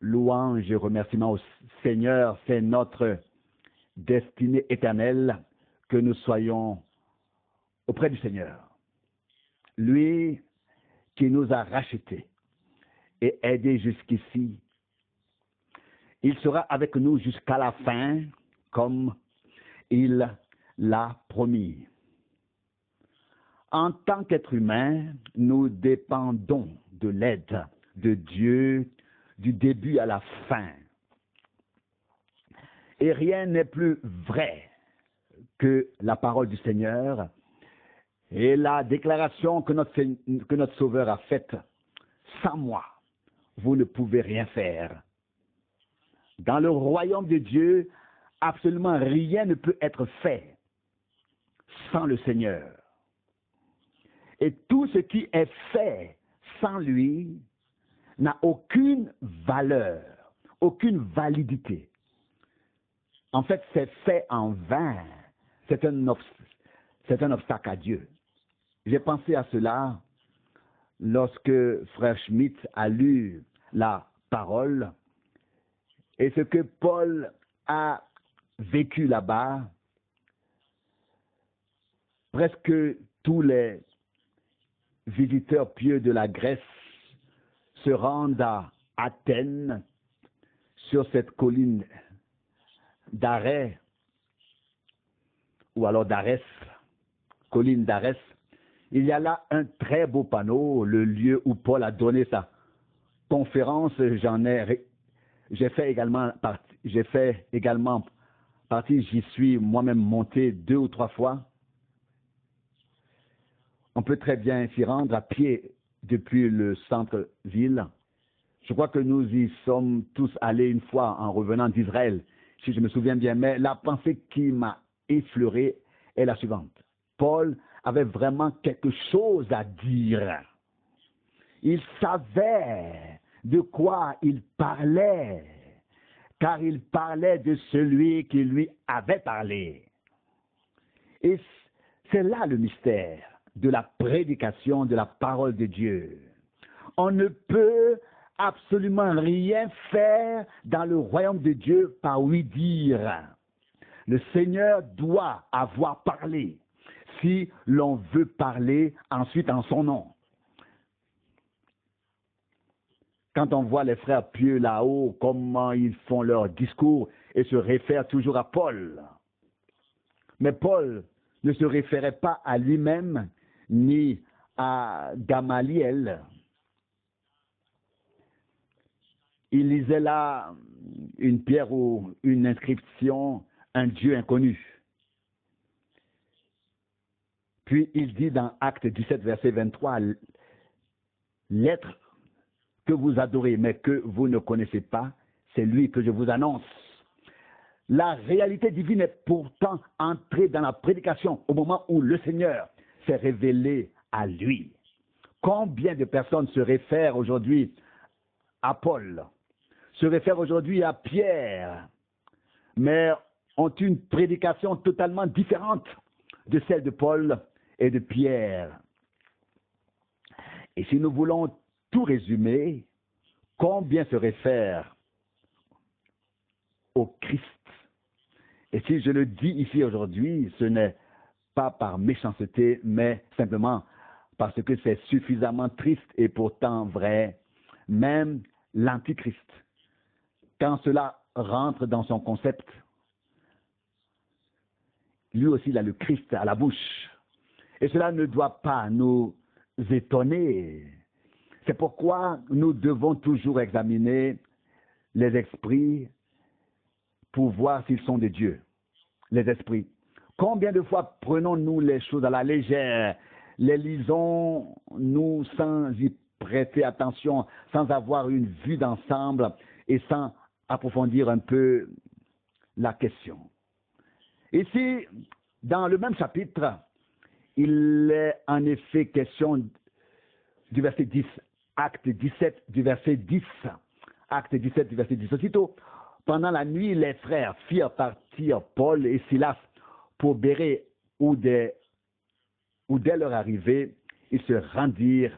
louange et remerciements au Seigneur. C'est notre destinée éternelle que nous soyons auprès du Seigneur. Lui qui nous a rachetés et aidés jusqu'ici, il sera avec nous jusqu'à la fin, comme il l'a promis. En tant qu'être humain, nous dépendons de l'aide de Dieu du début à la fin. Et rien n'est plus vrai que la parole du Seigneur et la déclaration que notre Sauveur a faite. Sans moi, vous ne pouvez rien faire. Dans le royaume de Dieu, absolument rien ne peut être fait sans le Seigneur. Et tout ce qui est fait sans lui n'a aucune valeur, aucune validité. En fait, c'est fait en vain. C'est un obstacle à Dieu. J'ai pensé à cela lorsque Frère Schmitt a lu la parole et ce que Paul a vécu là-bas. Presque tous les visiteurs pieux de la Grèce se rendent à Athènes, sur cette colline d'Arès, ou alors d'Arès, colline d'Arès. Il y a là un très beau panneau, le lieu où Paul a donné sa conférence. J'ai fait également partie, j'y suis moi-même monté 2 ou 3 fois. On peut très bien s'y rendre à pied depuis le centre-ville. Je crois que nous y sommes tous allés une fois en revenant d'Israël, si je me souviens bien. Mais la pensée qui m'a effleuré est la suivante. Paul avait vraiment quelque chose à dire. Il savait de quoi il parlait, car il parlait de celui qui lui avait parlé. Et c'est là le mystère de la prédication de la parole de Dieu. On ne peut absolument rien faire dans le royaume de Dieu par oui-dire. Le Seigneur doit avoir parlé si l'on veut parler ensuite en son nom. Quand on voit les frères pieux là-haut, comment ils font leur discours et se réfèrent toujours à Paul. Mais Paul ne se référait pas à lui-même ni à Gamaliel. Il lisait là une pierre ou une inscription, un Dieu inconnu. Puis il dit dans Actes 17, verset 23, l'être que vous adorez mais que vous ne connaissez pas, c'est lui que je vous annonce. La réalité divine est pourtant entrée dans la prédication au moment où le Seigneur s'est révélé à lui. Combien de personnes se réfèrent aujourd'hui à Paul, se réfèrent aujourd'hui à Pierre, mais ont une prédication totalement différente de celle de Paul et de Pierre. Et si nous voulons tout résumer, combien se réfèrent au Christ? Et si je le dis ici aujourd'hui, ce n'est pas par méchanceté, mais simplement parce que c'est suffisamment triste et pourtant vrai. Même l'Antichrist, quand cela rentre dans son concept, lui aussi il a le Christ à la bouche. Et cela ne doit pas nous étonner. C'est pourquoi nous devons toujours examiner les esprits pour voir s'ils sont de Dieu. Les esprits. Combien de fois prenons-nous les choses à la légère, les lisons-nous sans y prêter attention, sans avoir une vue d'ensemble et sans approfondir un peu la question. Ici, dans le même chapitre, il est en effet question du verset 10, acte 17 du verset 10. Acte 17 du verset 10. Aussitôt, pendant la nuit, les frères firent partir Paul et Silas pour Bérée, où dès leur arrivée, ils se rendirent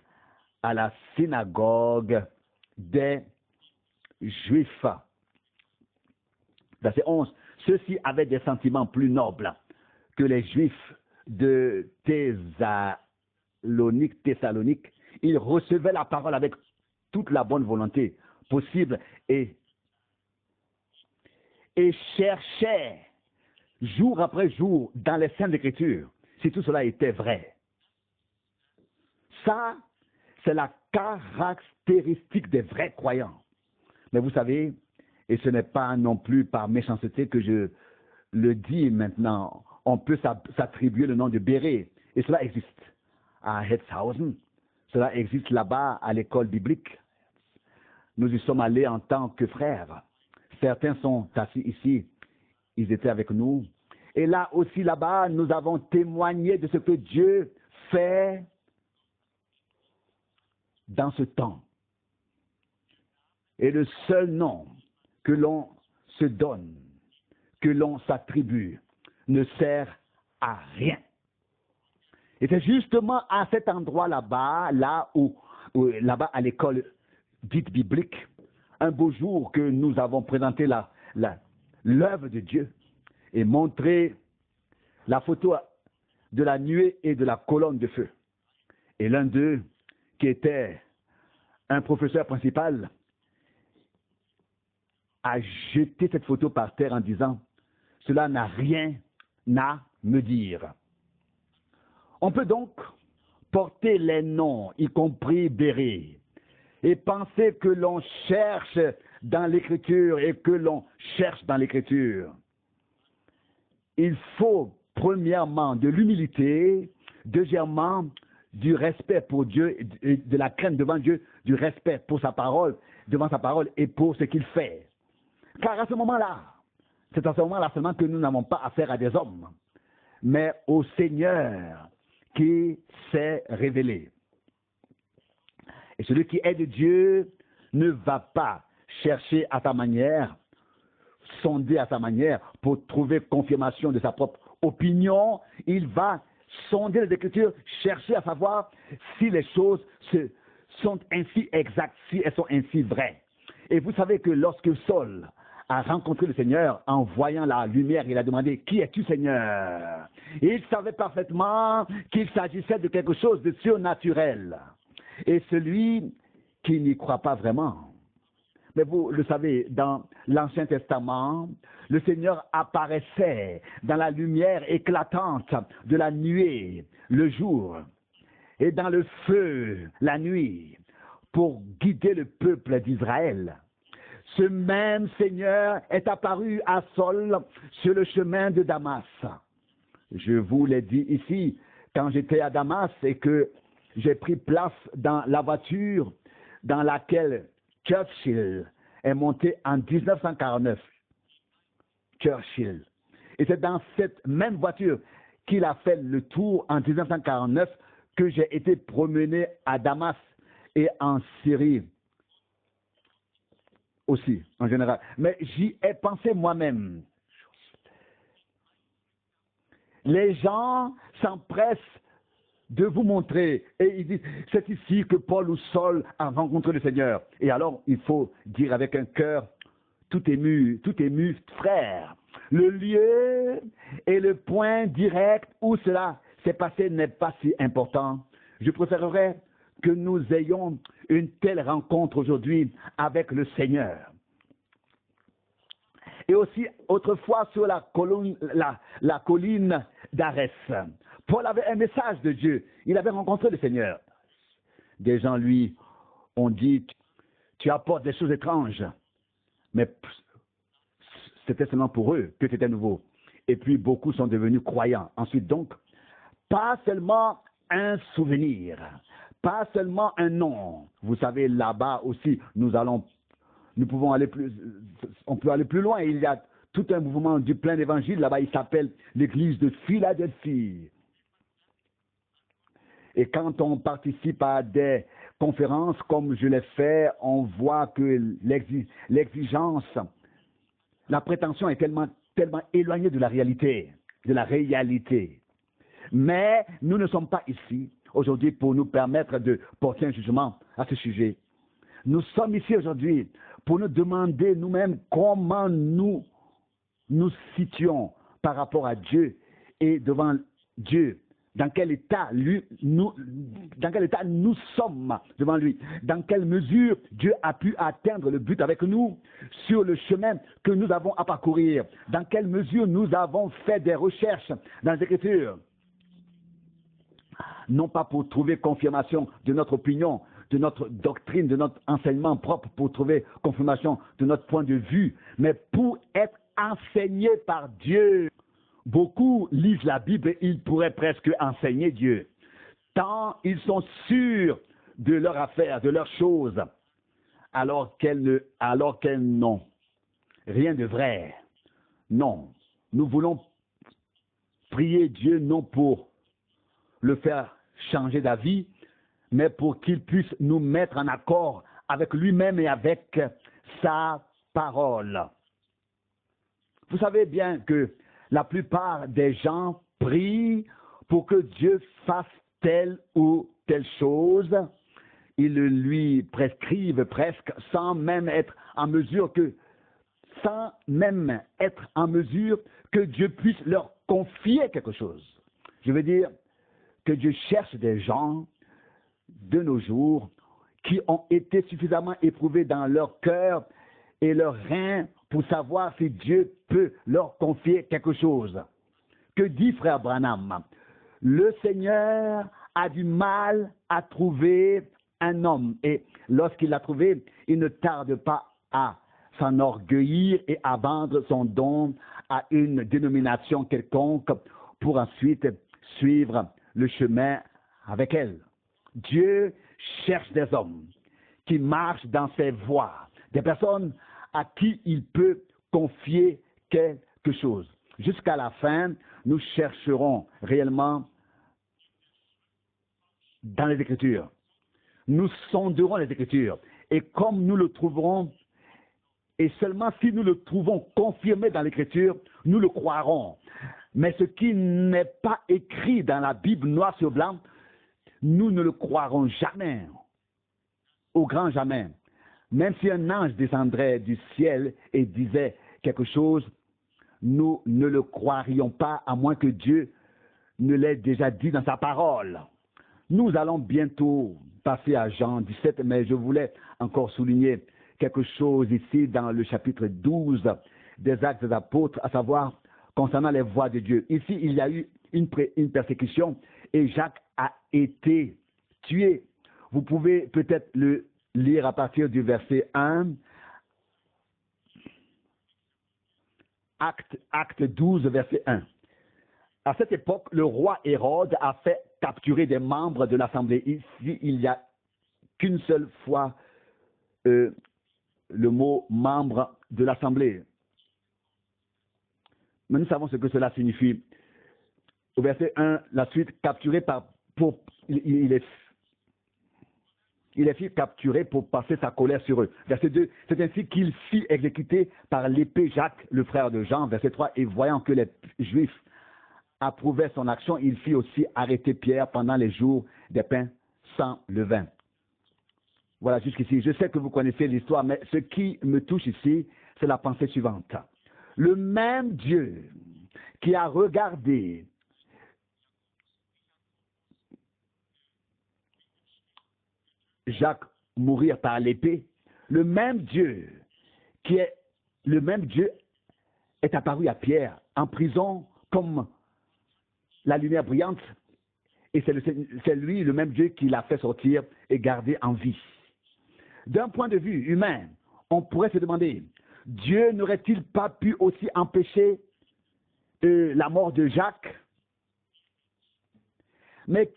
à la synagogue des Juifs. Verset 11. Ceux-ci avaient des sentiments plus nobles que les Juifs de Thessalonique. Ils recevaient la parole avec toute la bonne volonté possible et cherchaient jour après jour dans les Saintes Écritures si tout cela était vrai. Ça, c'est la caractéristique des vrais croyants. Mais vous savez, et ce n'est pas non plus par méchanceté que je le dis maintenant, on peut s'attribuer le nom de Béret, et cela existe à Hetzhausen, cela existe là-bas à l'école biblique. Nous y sommes allés en tant que frères. Certains sont assis ici, ils étaient avec nous. Et là aussi, là-bas, nous avons témoigné de ce que Dieu fait dans ce temps. Et le seul nom que l'on se donne, que l'on s'attribue, ne sert à rien. Et c'est justement à cet endroit là-bas, là-bas à l'école dite biblique, un beau jour que nous avons présenté l'œuvre de Dieu et montré la photo de la nuée et de la colonne de feu. Et l'un d'eux, qui était un professeur principal, a jeté cette photo par terre en disant « Cela n'a rien à me dire ». On peut donc porter les noms, y compris Béret, et penser que l'on cherche dans l'Écriture et que l'on cherche dans l'Écriture. Il faut premièrement de l'humilité, deuxièmement du respect pour Dieu, de la crainte devant Dieu, du respect pour sa parole, devant sa parole et pour ce qu'il fait. Car à ce moment-là, c'est à ce moment-là seulement que nous n'avons pas affaire à des hommes, mais au Seigneur qui s'est révélé. Et celui qui est de Dieu ne va pas chercher à sa manière, sonder à sa manière pour trouver confirmation de sa propre opinion. Il va sonder les Écritures, chercher à savoir si les choses sont ainsi exactes, si elles sont ainsi vraies. Et vous savez que lorsque Saul a rencontré le Seigneur, en voyant la lumière, il a demandé « Qui es-tu, Seigneur ?» Et il savait parfaitement qu'il s'agissait de quelque chose de surnaturel. Et celui qui n'y croit pas vraiment. Mais vous le savez, dans l'Ancien Testament, le Seigneur apparaissait dans la lumière éclatante de la nuée, le jour, et dans le feu, la nuit, pour guider le peuple d'Israël. Ce même Seigneur est apparu à Saul sur le chemin de Damas. Je vous l'ai dit ici, quand j'étais à Damas et que j'ai pris place dans la voiture dans laquelle Churchill est monté en 1949. Churchill. Et c'est dans cette même voiture qu'il a fait le tour en 1949 que j'ai été promené à Damas et en Syrie aussi, en général. Mais j'y ai pensé moi-même. Les gens s'empressent de vous montrer, et ils disent, c'est ici que Paul ou Saul a rencontré le Seigneur. Et alors, il faut dire avec un cœur tout ému, frère, le lieu et le point direct où cela s'est passé n'est pas si important. Je préférerais que nous ayons une telle rencontre aujourd'hui avec le Seigneur. Et aussi, autrefois, sur la colline d'Arès, Paul avait un message de Dieu. Il avait rencontré le Seigneur. Des gens lui ont dit, tu apportes des choses étranges. Mais c'était seulement pour eux que c'était nouveau. Et puis, beaucoup sont devenus croyants. Ensuite, donc, pas seulement un souvenir, pas seulement un nom. Vous savez, là-bas aussi, on peut aller plus loin. Il y a tout un mouvement du plein évangile. Là-bas, il s'appelle l'église de Philadelphie. Et quand on participe à des conférences, comme je l'ai fait, on voit que l'exigence, la prétention est tellement éloignée de la réalité, Mais nous ne sommes pas ici aujourd'hui pour nous permettre de porter un jugement à ce sujet. Nous sommes ici aujourd'hui pour nous demander nous-mêmes comment nous nous situons par rapport à Dieu et devant Dieu. Dans quel état nous sommes devant lui? Dans quelle mesure Dieu a pu atteindre le but avec nous sur le chemin que nous avons à parcourir? Dans quelle mesure nous avons fait des recherches dans les Écritures? Non pas pour trouver confirmation de notre opinion, de notre doctrine, de notre enseignement propre, pour trouver confirmation de notre point de vue, mais pour être enseigné par Dieu. Beaucoup lisent la Bible et ils pourraient presque enseigner Dieu, tant ils sont sûrs de leur affaire, de leurs choses, alors qu'elles n'ont rien de vrai. Non, nous voulons prier Dieu non pour le faire changer d'avis, mais pour qu'il puisse nous mettre en accord avec lui-même et avec sa parole. Vous savez bien que la plupart des gens prient pour que Dieu fasse telle ou telle chose. Ils le lui prescrivent presque sans même être en mesure que Dieu puisse leur confier quelque chose. Je veux dire que Dieu cherche des gens de nos jours qui ont été suffisamment éprouvés dans leur cœur et leurs reins pour savoir si Dieu peut leur confier quelque chose. Que dit frère Branham? Le Seigneur a du mal à trouver un homme, et lorsqu'il l'a trouvé, il ne tarde pas à s'enorgueillir et à vendre son don à une dénomination quelconque pour ensuite suivre le chemin avec elle. Dieu cherche des hommes qui marchent dans ses voies, des personnes à qui il peut confier quelque chose. Jusqu'à la fin, nous chercherons réellement dans les Écritures. Nous sonderons les Écritures. Et comme nous le trouverons, et seulement si nous le trouvons confirmé dans l'Écriture, nous le croirons. Mais ce qui n'est pas écrit dans la Bible noir sur blanc, nous ne le croirons jamais, au grand jamais. Même si un ange descendrait du ciel et disait quelque chose, nous ne le croirions pas, à moins que Dieu ne l'ait déjà dit dans sa parole. Nous allons bientôt passer à Jean 17, mais je voulais encore souligner quelque chose ici dans le chapitre 12 des Actes des Apôtres, à savoir concernant les voies de Dieu. Ici, il y a eu une persécution et Jacques a été tué. Vous pouvez peut-être le lire à partir du verset 1. Acte 12, verset 1. À cette époque, le roi Hérode a fait capturer des membres de l'Assemblée. Ici, il n'y a qu'une seule fois le mot « membre de l'Assemblée ». Mais nous savons ce que cela signifie. Au verset 1, la suite, capturé il est fait capturer pour passer sa colère sur eux. Verset 2, c'est ainsi qu'il fit exécuter par l'épée Jacques, le frère de Jean. Verset 3, et voyant que les Juifs approuvaient son action, il fit aussi arrêter Pierre pendant les jours des pains sans levain. Voilà, jusqu'ici. Je sais que vous connaissez l'histoire, mais ce qui me touche ici, c'est la pensée suivante. Le même Dieu qui a regardé Jacques mourir par l'épée, le même Dieu est apparu à Pierre en prison comme la lumière brillante, et c'est lui, le même Dieu, qui l'a fait sortir et garder en vie. D'un point de vue humain, on pourrait se demander, Dieu n'aurait-il pas pu aussi empêcher la mort de Jacques? Mais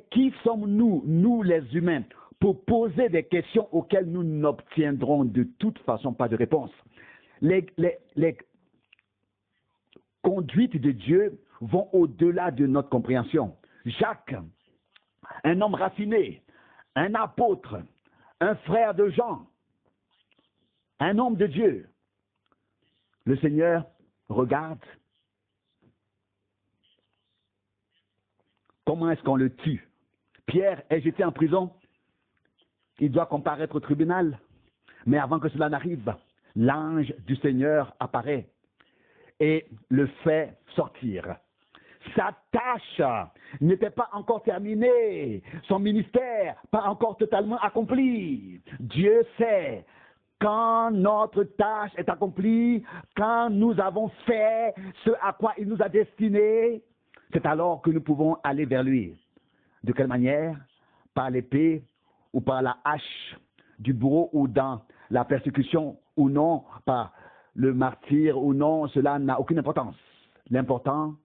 qui sommes-nous, nous les humains, pour poser des questions auxquelles nous n'obtiendrons de toute façon pas de réponse? Les conduites de Dieu vont au-delà de notre compréhension. Jacques, un homme raffiné, un apôtre, un frère de Jean, un homme de Dieu. Le Seigneur regarde comment est-ce qu'on le tue. Pierre est jeté en prison. il doit comparaître au tribunal. Mais avant que cela n'arrive, l'ange du Seigneur apparaît et le fait sortir. Sa tâche n'était pas encore terminée, son ministère pas encore totalement accompli. Dieu sait quand notre tâche est accomplie, quand nous avons fait ce à quoi il nous a destinés, c'est alors que nous pouvons aller vers lui. De quelle manière? Par l'épée ou par la hache du bourreau ou dans la persécution ou non, par le martyre ou non, cela n'a aucune importance. L'important,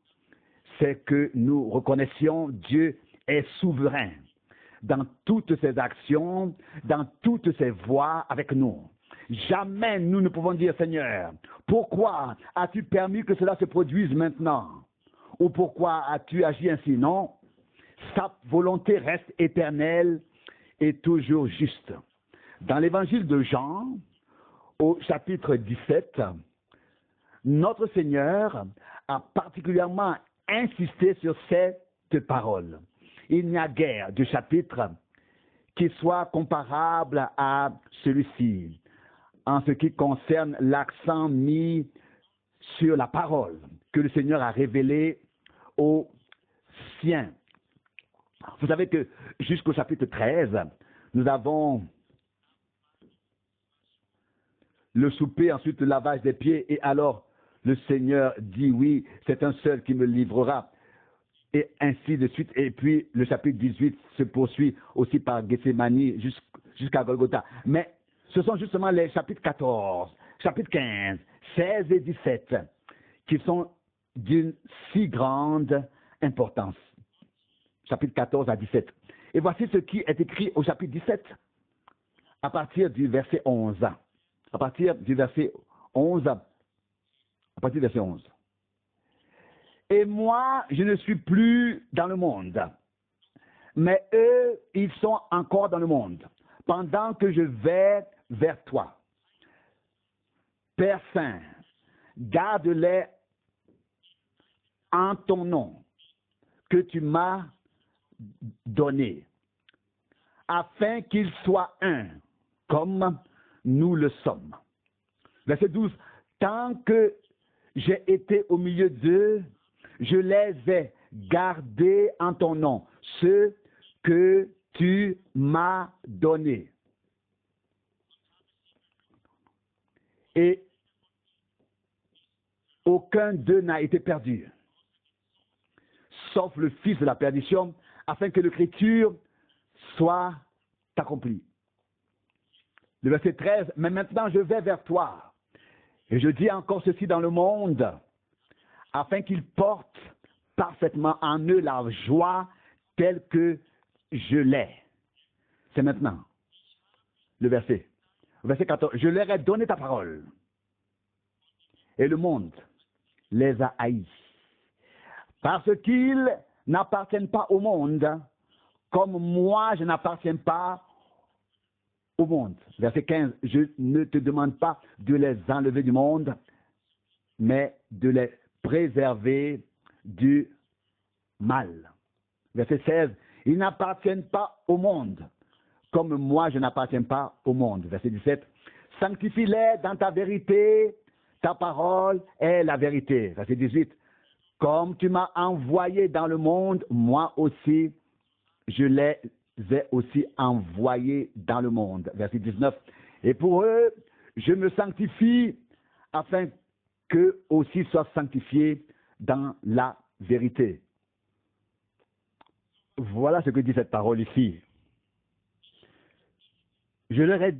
c'est que nous reconnaissions Dieu est souverain dans toutes ses actions, dans toutes ses voies avec nous. Jamais nous ne pouvons dire, Seigneur, pourquoi as-tu permis que cela se produise maintenant? Ou pourquoi as-tu agi ainsi? Non, sa volonté reste éternelle et toujours juste. Dans l'évangile de Jean, au chapitre 17, notre Seigneur a particulièrement insisté sur cette parole. Il n'y a guère de chapitre qui soit comparable à celui-ci en ce qui concerne l'accent mis sur la parole que le Seigneur a révélée aux siens. Vous savez que jusqu'au chapitre 13, nous avons le souper, ensuite le lavage des pieds, et alors le Seigneur dit oui, c'est un seul qui me livrera, et ainsi de suite. Et puis le chapitre 18 se poursuit aussi par Gethsémani jusqu'à Golgotha. Mais ce sont justement les chapitres 14, chapitres 15, 16 et 17 qui sont d'une si grande importance. Chapitre 14 à 17. Et voici ce qui est écrit au chapitre 17, à partir du verset 11. À partir du verset 11. À partir du verset 11. Et moi, je ne suis plus dans le monde, mais eux, ils sont encore dans le monde, pendant que je vais vers toi. Père Saint, garde-les en ton nom que tu m'as donné, afin qu'ils soient un, comme nous le sommes. Verset 12. Tant que j'ai été au milieu d'eux, je les ai gardés en ton nom, ceux que tu m'as donnés. Et aucun d'eux n'a été perdu, sauf le fils de la perdition, afin que l'écriture soit accomplie. Le verset 13, mais maintenant je vais vers toi, et je dis encore ceci dans le monde, afin qu'ils portent parfaitement en eux la joie telle que je l'ai. C'est maintenant. Le verset 14, je leur ai donné ta parole, et le monde les a haïs, parce qu'ils n'appartiennent pas au monde, comme moi je n'appartiens pas au monde. Verset 15, je ne te demande pas de les enlever du monde, mais de les préserver du mal. Verset 16, ils n'appartiennent pas au monde, comme moi je n'appartiens pas au monde. Verset 17, sanctifie-les dans ta vérité, ta parole est la vérité. Verset 18, comme tu m'as envoyé dans le monde, moi aussi, je les ai aussi envoyés dans le monde. Verset 19, et pour eux, je me sanctifie afin qu'eux aussi soient sanctifiés dans la vérité. Voilà ce que dit cette parole ici. Je leur ai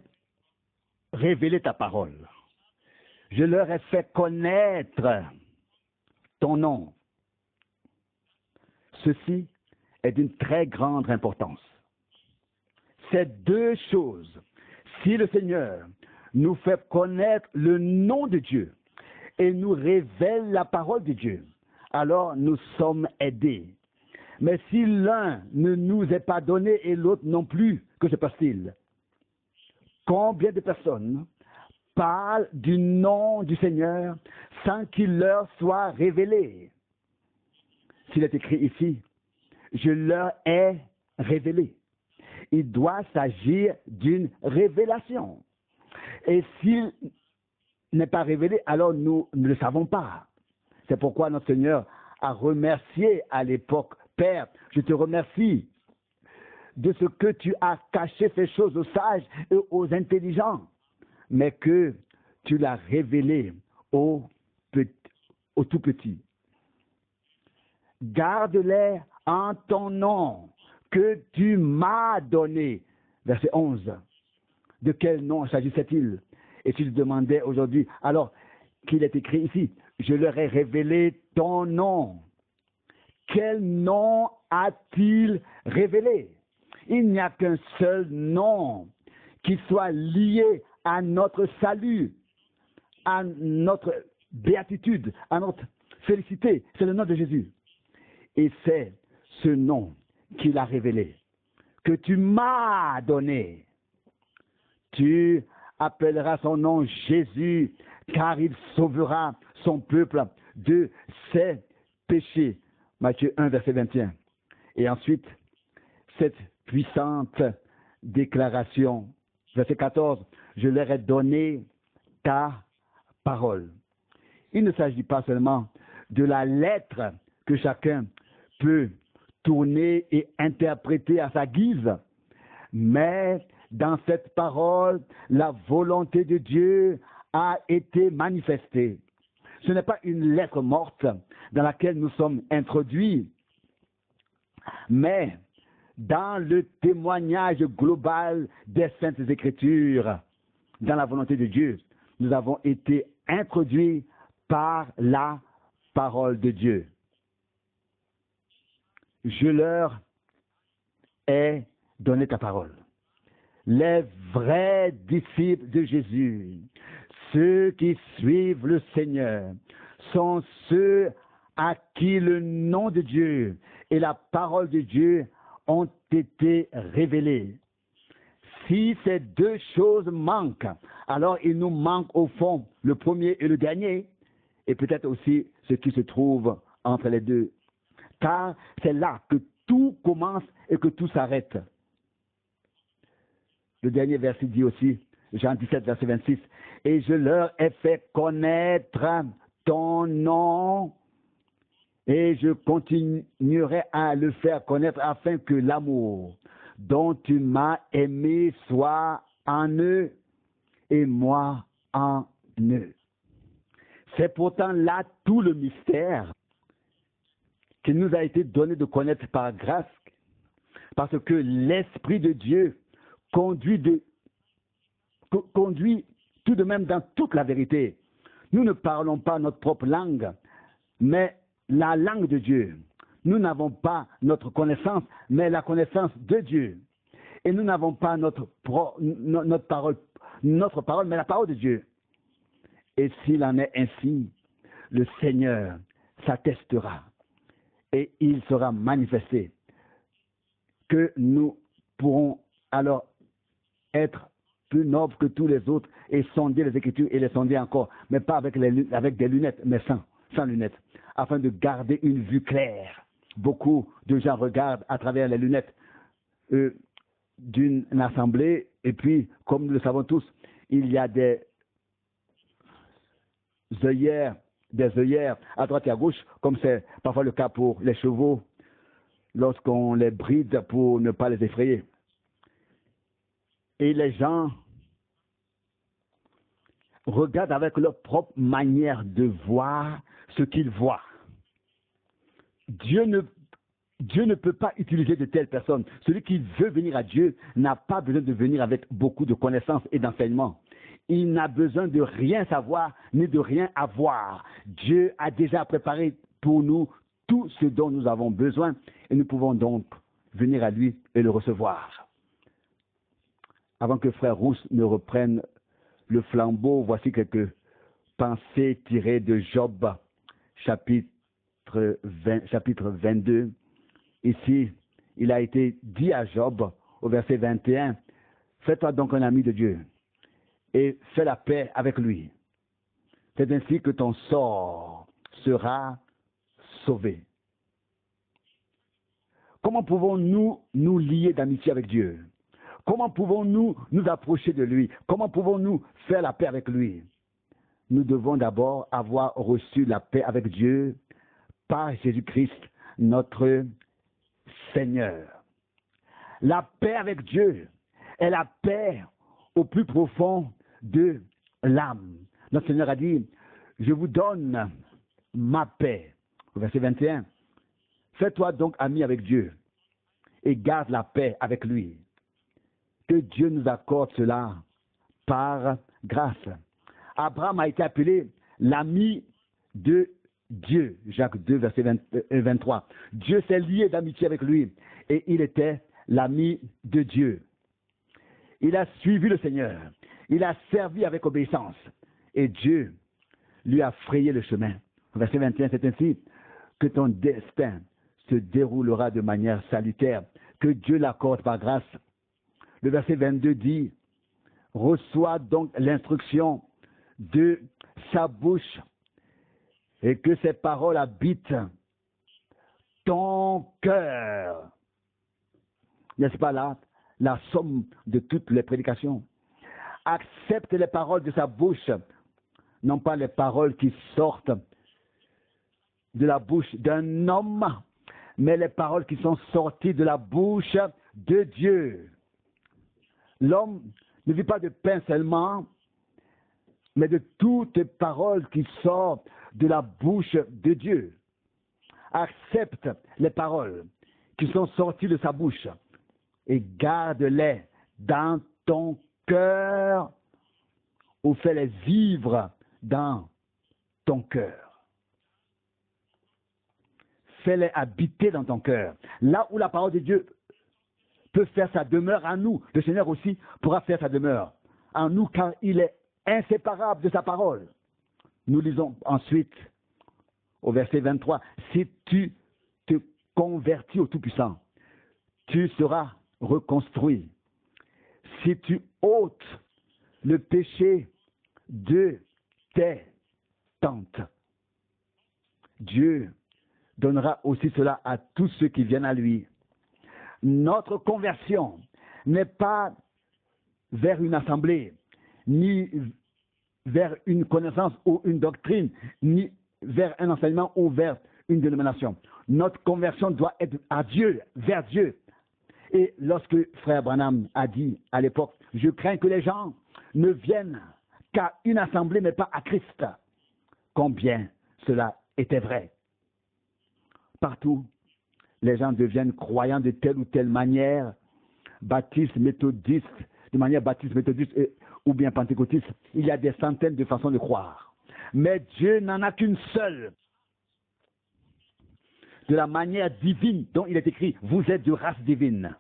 révélé ta parole. Je leur ai fait connaître ton nom. Ceci est d'une très grande importance. Ces deux choses, si le Seigneur nous fait connaître le nom de Dieu et nous révèle la parole de Dieu, alors nous sommes aidés. Mais si l'un ne nous est pas donné et l'autre non plus, que se passe-t-il? Combien de personnes parlent du nom du Seigneur sans qu'il leur soit révélé? S'il est écrit ici, je leur ai révélé. il doit s'agir d'une révélation. Et s'il n'est pas révélé, alors nous ne le savons pas. C'est pourquoi notre Seigneur a remercié à l'époque, Père, je te remercie de ce que tu as caché ces choses aux sages et aux intelligents, mais que tu l'as révélé aux tout petits. Garde-les en ton nom que tu m'as donné. Verset 11. De quel nom s'agissait-il? Et tu te demandais aujourd'hui, alors qu'il est écrit ici, je leur ai révélé ton nom. Quel nom a-t-il révélé? Il n'y a qu'un seul nom qui soit lié à notre salut, à notre béatitude, à notre félicité. C'est le nom de Jésus. Et c'est ce nom qu'il a révélé, que tu m'as donné. Tu appelleras son nom Jésus, car il sauvera son peuple de ses péchés. Matthieu 1, verset 21. Et ensuite, cette puissante déclaration, verset 14, je leur ai donné ta parole. Il ne s'agit pas seulement de la lettre que chacun peut tourner et interpréter à sa guise, mais dans cette parole, la volonté de Dieu a été manifestée. Ce n'est pas une lettre morte dans laquelle nous sommes introduits, mais dans le témoignage global des Saintes Écritures, dans la volonté de Dieu, nous avons été introduits par la parole de Dieu. Je leur ai donné ta parole. Les vrais disciples de Jésus, ceux qui suivent le Seigneur, sont ceux à qui le nom de Dieu et la parole de Dieu ont été révélés. Si ces deux choses manquent, alors il nous manque au fond le premier et le dernier, et peut-être aussi ce qui se trouve entre les deux. Car c'est là que tout commence et que tout s'arrête. Le dernier verset dit aussi, Jean 17, verset 26, « Et je leur ai fait connaître ton nom, et je continuerai à le faire connaître afin que l'amour dont tu m'as aimé soit en eux et moi en eux. » C'est pourtant là tout le mystère qui nous a été donné de connaître par grâce, parce que l'Esprit de Dieu conduit tout de même dans toute la vérité. Nous ne parlons pas notre propre langue, mais la langue de Dieu. Nous n'avons pas notre connaissance, mais la connaissance de Dieu. Et nous n'avons pas notre parole, mais la parole de Dieu. Et s'il en est ainsi, le Seigneur s'attestera et il sera manifesté que nous pourrons alors être plus nobles que tous les autres et sonder les Écritures et les sonder encore, mais pas avec des lunettes, mais sans lunettes, afin de garder une vue claire. Beaucoup de gens regardent à travers les lunettes d'une assemblée, et puis, comme nous le savons tous, il y a des œillères à droite et à gauche, comme c'est parfois le cas pour les chevaux, lorsqu'on les bride pour ne pas les effrayer. Et les gens regardent avec leur propre manière de voir ce qu'ils voient. Dieu ne peut pas utiliser de telles personnes. Celui qui veut venir à Dieu n'a pas besoin de venir avec beaucoup de connaissances et d'enseignements. Il n'a besoin de rien savoir ni de rien avoir. Dieu a déjà préparé pour nous tout ce dont nous avons besoin et nous pouvons donc venir à lui et le recevoir. Avant que Frère Rousse ne reprenne le flambeau, voici quelques pensées tirées de Job, chapitre 22. Ici, il a été dit à Job, au verset 21, « Fais-toi donc un ami de Dieu et fais la paix avec lui. C'est ainsi que ton sort sera sauvé. » Comment pouvons-nous nous lier d'amitié avec Dieu? Comment pouvons-nous nous approcher de lui? Comment pouvons-nous faire la paix avec lui? Nous devons d'abord avoir reçu la paix avec Dieu par Jésus-Christ, notre Seigneur. La paix avec Dieu est la paix au plus profond de l'âme. Notre Seigneur a dit, je vous donne ma paix. Au verset 21, fais-toi donc ami avec Dieu et garde la paix avec lui. Que Dieu nous accorde cela par grâce. Abraham a été appelé l'ami de Dieu. Jacques 2, verset 23. Dieu s'est lié d'amitié avec lui et il était l'ami de Dieu. Il a suivi le Seigneur. Il a servi avec obéissance. Et Dieu lui a frayé le chemin. Verset 21, c'est ainsi que ton destin se déroulera de manière salutaire. Que Dieu l'accorde par grâce. Le verset 22 dit, reçois donc l'instruction de sa bouche et que ses paroles habitent ton cœur. N'est-ce pas là la somme de toutes les prédications? Accepte les paroles de sa bouche, non pas les paroles qui sortent de la bouche d'un homme, mais les paroles qui sont sorties de la bouche de Dieu. L'homme ne vit pas de pain seulement, mais de toutes paroles qui sortent de la bouche de Dieu. Accepte les paroles qui sont sorties de sa bouche et garde-les dans ton cœur ou fais-les vivre dans ton cœur. Fais-les habiter dans ton cœur. Là où la parole de Dieu peut faire sa demeure en nous, le Seigneur aussi pourra faire sa demeure en nous car il est inséparable de sa parole. Nous lisons ensuite au verset 23, si tu te convertis au Tout-Puissant, tu seras reconstruit. Si tu ôtes le péché de tes tentes, Dieu donnera aussi cela à tous ceux qui viennent à lui. Notre conversion n'est pas vers une assemblée, ni vers une connaissance ou une doctrine, ni vers un enseignement ou vers une dénomination. Notre conversion doit être à Dieu, vers Dieu. Et lorsque Frère Branham a dit à l'époque, je crains que les gens ne viennent qu'à une assemblée mais pas à Christ, combien cela était vrai. Partout, les gens deviennent croyants de telle ou telle manière, baptistes, méthodistes, de manière baptiste, méthodiste ou bien pentecôtiste. Il y a des centaines de façons de croire. Mais Dieu n'en a qu'une seule. De la manière divine dont il est écrit, vous êtes de race divine.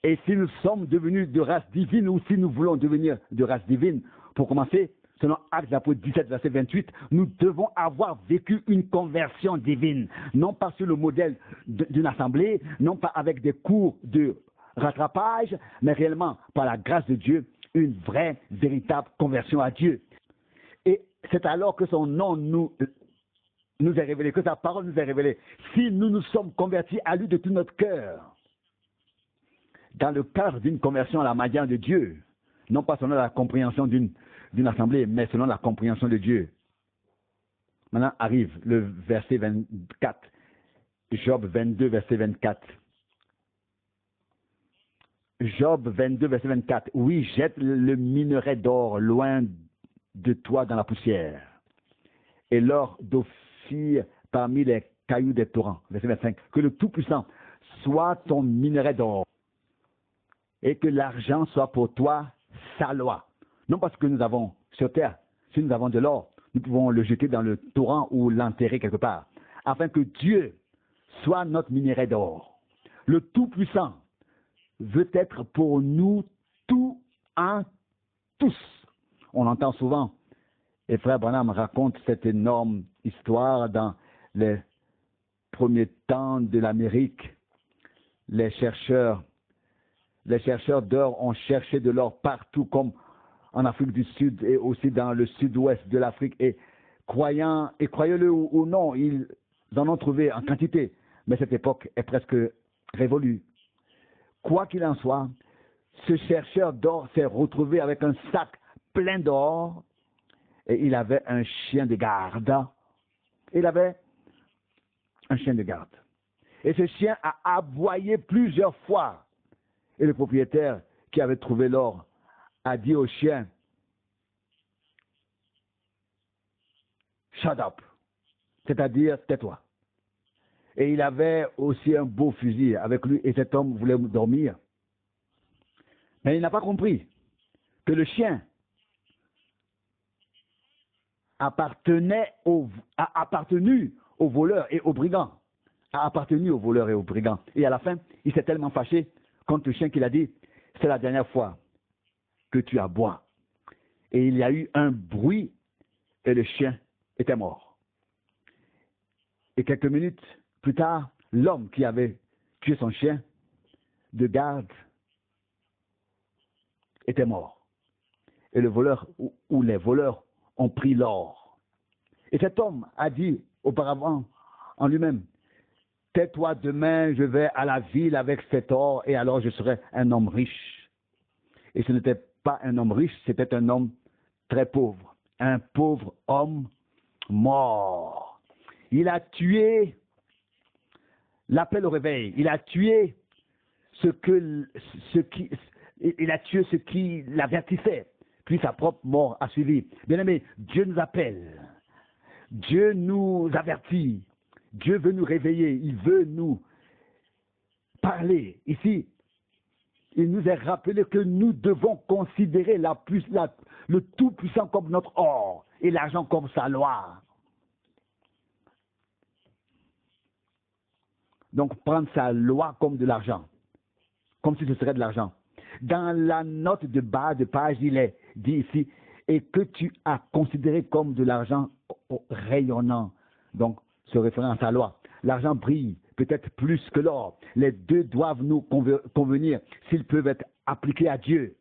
Et si nous sommes devenus de race divine ou si nous voulons devenir de race divine, pour commencer, selon Actes d'Apôtres 17, verset 28, nous devons avoir vécu une conversion divine, non pas sur le modèle d'une assemblée, non pas avec des cours de rattrapage, mais réellement, par la grâce de Dieu, une vraie, véritable conversion à Dieu. Et c'est alors que son nom nous est révélé, que sa parole nous est révélée. Si nous nous sommes convertis à lui de tout notre cœur, dans le cadre d'une conversion à la manière de Dieu, non pas selon la compréhension d'une assemblée, mais selon la compréhension de Dieu. Maintenant arrive le verset 24, Job 22, verset 24. Job 22, verset 24. Oui, jette le minerai d'or loin de toi dans la poussière, et l'or d'Ophir parmi les cailloux des torrents. Verset 25. Que le Tout-Puissant soit ton minerai d'or, et que l'argent soit pour toi sa loi. Non parce que nous avons sur terre, si nous avons de l'or, nous pouvons le jeter dans le torrent ou l'enterrer quelque part, afin que Dieu soit notre minerai d'or. Le Tout-Puissant veut être pour nous tout en tous. On entend souvent, et Frère Branham raconte cette énorme histoire dans les premiers temps de l'Amérique. Les chercheurs d'or ont cherché de l'or partout, comme en Afrique du Sud et aussi dans le sud-ouest de l'Afrique. Et croyez-le ou non, ils en ont trouvé en quantité. Mais cette époque est presque révolue. Quoi qu'il en soit, ce chercheur d'or s'est retrouvé avec un sac plein d'or et il avait un chien de garde. Il avait un chien de garde. Et ce chien a aboyé plusieurs fois. Et le propriétaire qui avait trouvé l'or a dit au chien, shut up, c'est-à-dire tais-toi. Et il avait aussi un beau fusil avec lui et cet homme voulait dormir. Mais il n'a pas compris que le chien a appartenu aux voleurs et aux brigands. A appartenu aux voleurs et aux brigands. Et à la fin, il s'est tellement fâché contre le chien qu'il a dit, c'est la dernière fois que tu aboies. Et il y a eu un bruit et le chien était mort. Et quelques minutes plus tard, l'homme qui avait tué son chien de garde était mort. Et le voleur ou les voleurs ont pris l'or. Et cet homme a dit auparavant en lui-même, tais-toi, demain je vais à la ville avec cet or et alors je serai un homme riche. Et ce n'était pas un homme riche, c'était un homme très pauvre. Un pauvre homme mort. Il a tué l'appel au réveil. Il a tué ce qui l'avertissait. Puis sa propre mort a suivi. Bien-aimé, Dieu nous appelle. Dieu nous avertit. Dieu veut nous réveiller. Il veut nous parler. Ici, il nous est rappelé que nous devons considérer le Tout-Puissant comme notre or et l'argent comme sa loi. Donc, prendre sa loi comme de l'argent, comme si ce serait de l'argent. Dans la note de bas de page, il est dit ici, et que tu as considéré comme de l'argent rayonnant. Donc, se référant à sa loi. L'argent brille, peut-être plus que l'or. Les deux doivent nous convenir s'ils peuvent être appliqués à Dieu.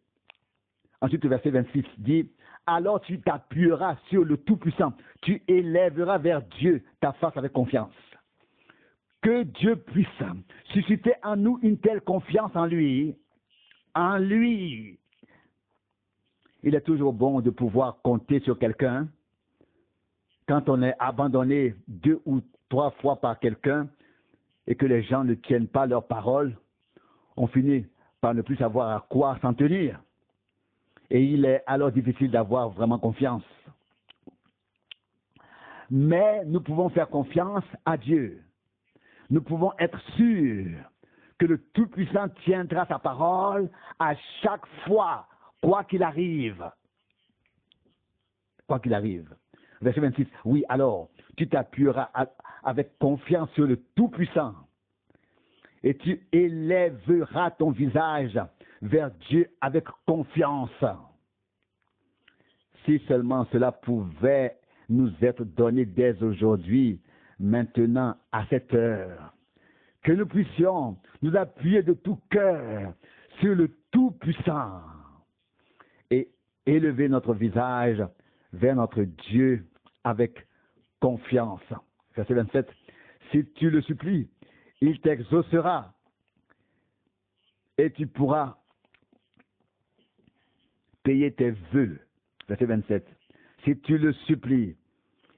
Ensuite, le verset 26 dit, alors tu t'appuieras sur le Tout-Puissant, tu élèveras vers Dieu ta face avec confiance. Que Dieu puisse susciter en nous une telle confiance en lui. En lui. Il est toujours bon de pouvoir compter sur quelqu'un. Quand on est abandonné 2 ou 3 fois par quelqu'un et que les gens ne tiennent pas leur parole, on finit par ne plus savoir à quoi s'en tenir. Et il est alors difficile d'avoir vraiment confiance. Mais nous pouvons faire confiance à Dieu. Nous pouvons être sûrs que le Tout-Puissant tiendra sa parole à chaque fois, quoi qu'il arrive. Quoi qu'il arrive. Verset 26. Oui, alors, tu t'appuieras avec confiance sur le Tout-Puissant et tu élèveras ton visage vers Dieu avec confiance. Si seulement cela pouvait nous être donné dès aujourd'hui, maintenant, à cette heure, que nous puissions nous appuyer de tout cœur sur le Tout-Puissant et élever notre visage vers notre Dieu avec confiance. Verset 27. Si tu le supplies, il t'exaucera et tu pourras payer tes vœux. Verset 27. Si tu le supplies,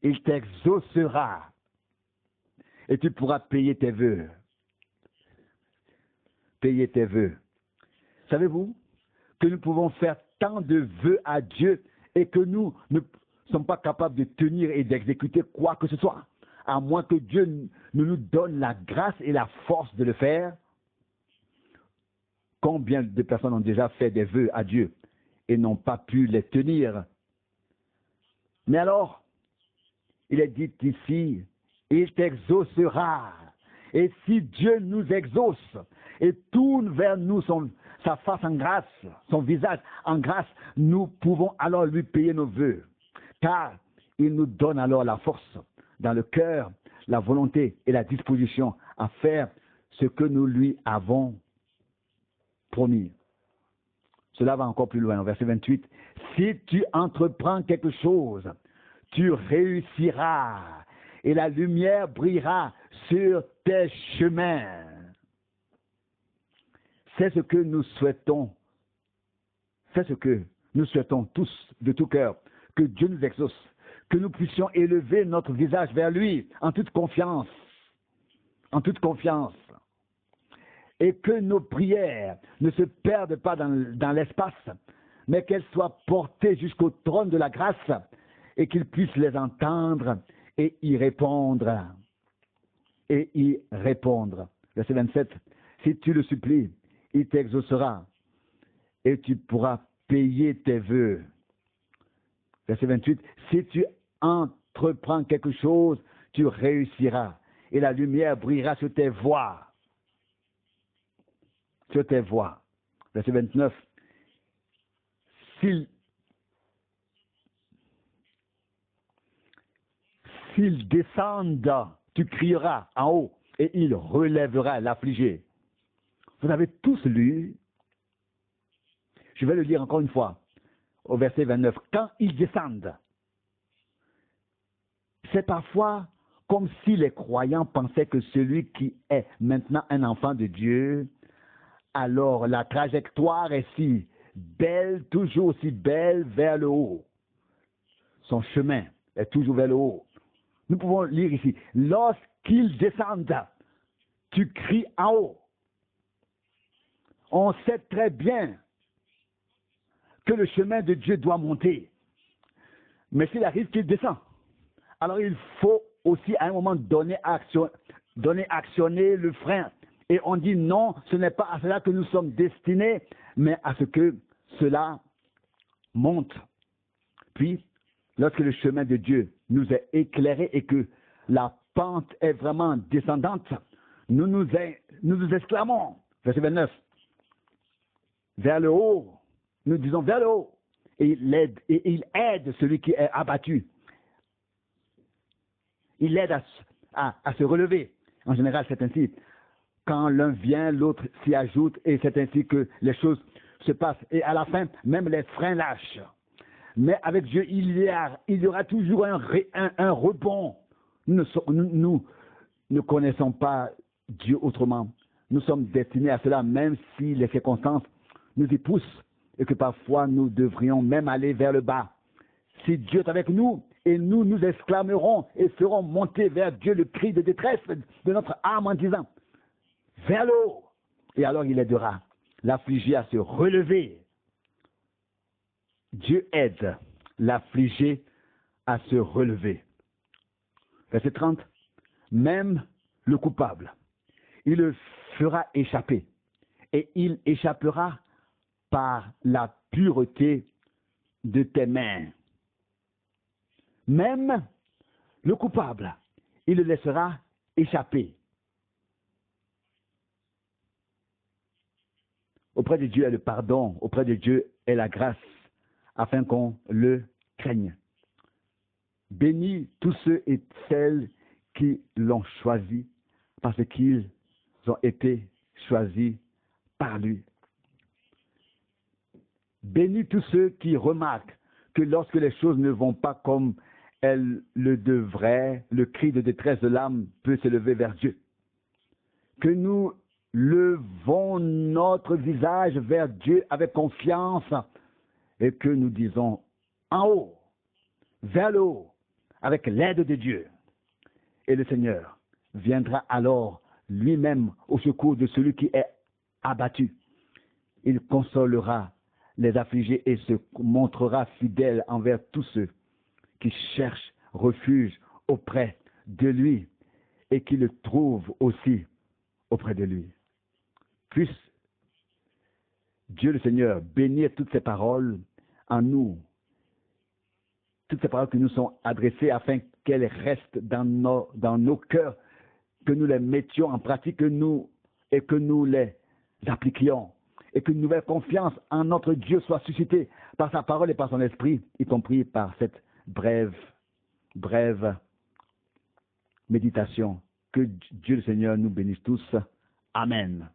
il t'exaucera et tu pourras payer tes vœux. Payer tes vœux. Savez-vous que nous pouvons faire tant de vœux à Dieu et que nous ne sommes pas capables de tenir et d'exécuter quoi que ce soit, à moins que Dieu ne nous donne la grâce et la force de le faire? Combien de personnes ont déjà fait des vœux à Dieu et n'ont pas pu les tenir? Mais alors, il est dit ici, il t'exaucera. Et si Dieu nous exauce et tourne vers nous sa face en grâce, son visage en grâce, nous pouvons alors lui payer nos vœux. Car il nous donne alors la force dans le cœur, la volonté et la disposition à faire ce que nous lui avons promis. Cela va encore plus loin, au verset 28. Si tu entreprends quelque chose, tu réussiras et la lumière brillera sur tes chemins. C'est ce que nous souhaitons C'est ce que nous souhaitons tous de tout cœur, que Dieu nous exauce, que nous puissions élever notre visage vers lui en toute confiance, et que nos prières ne se perdent pas dans l'espace, mais qu'elles soient portées jusqu'au trône de la grâce et qu'il puisse les entendre et y répondre. Verset 27, si tu le supplies, il t'exaucera et tu pourras payer tes vœux. Verset 28, si tu entreprends quelque chose, tu réussiras et la lumière brillera sur tes voies. Verset 29, s'ils descendent, tu crieras en haut et il relèvera l'affligé. Vous avez tous lu, je vais le lire encore une fois, au verset 29, quand ils descendent, c'est parfois comme si les croyants pensaient que celui qui est maintenant un enfant de Dieu, alors la trajectoire est si belle, toujours aussi belle vers le haut. Son chemin est toujours vers le haut. Nous pouvons lire ici, lorsqu'ils descendent, tu cries en haut. On sait très bien que le chemin de Dieu doit monter. Mais s'il arrive qu'il descend, alors il faut aussi à un moment donné actionner le frein. Et on dit non, ce n'est pas à cela que nous sommes destinés, mais à ce que cela monte. Puis, lorsque le chemin de Dieu nous est éclairé et que la pente est vraiment descendante, nous nous exclamons, verset 29, vers le haut, nous disons vers le haut, et il aide celui qui est abattu. Il aide à se relever. En général, c'est ainsi. Quand l'un vient, l'autre s'y ajoute, et c'est ainsi que les choses se passent. Et à la fin, même les freins lâchent. Mais avec Dieu, il y aura toujours un rebond. Nous ne connaissons pas Dieu autrement. Nous sommes destinés à cela, même si les circonstances nous y poussent, et que parfois nous devrions même aller vers le bas. Si Dieu est avec nous, et nous nous exclamerons et ferons monter vers Dieu le cri de détresse de notre âme en disant, vers le haut. Et alors il aidera l'affligé à se relever. Dieu aide l'affligé à se relever. Verset 30. Même le coupable, il le fera échapper. Et il échappera par la pureté de tes mains. Même le coupable, il le laissera échapper. Auprès de Dieu est le pardon, auprès de Dieu est la grâce, afin qu'on le craigne. Bénis tous ceux et celles qui l'ont choisi, parce qu'ils ont été choisis par lui. Bénis tous ceux qui remarquent que lorsque les choses ne vont pas comme elles le devraient, le cri de détresse de l'âme peut s'élever vers Dieu. Que nous levons notre visage vers Dieu avec confiance et que nous disons en haut, vers le haut, avec l'aide de Dieu. Et le Seigneur viendra alors lui-même au secours de celui qui est abattu. Il consolera les affligés et se montrera fidèle envers tous ceux qui cherchent refuge auprès de lui et qui le trouvent aussi auprès de lui. Puisse Dieu le Seigneur bénir toutes ces paroles en nous, toutes ces paroles qui nous sont adressées afin qu'elles restent dans nos cœurs, que nous les mettions en pratique, que nous les appliquions, et qu'une nouvelle confiance en notre Dieu soit suscitée par sa parole et par son esprit, y compris par cette brève méditation. Que Dieu le Seigneur nous bénisse tous. Amen.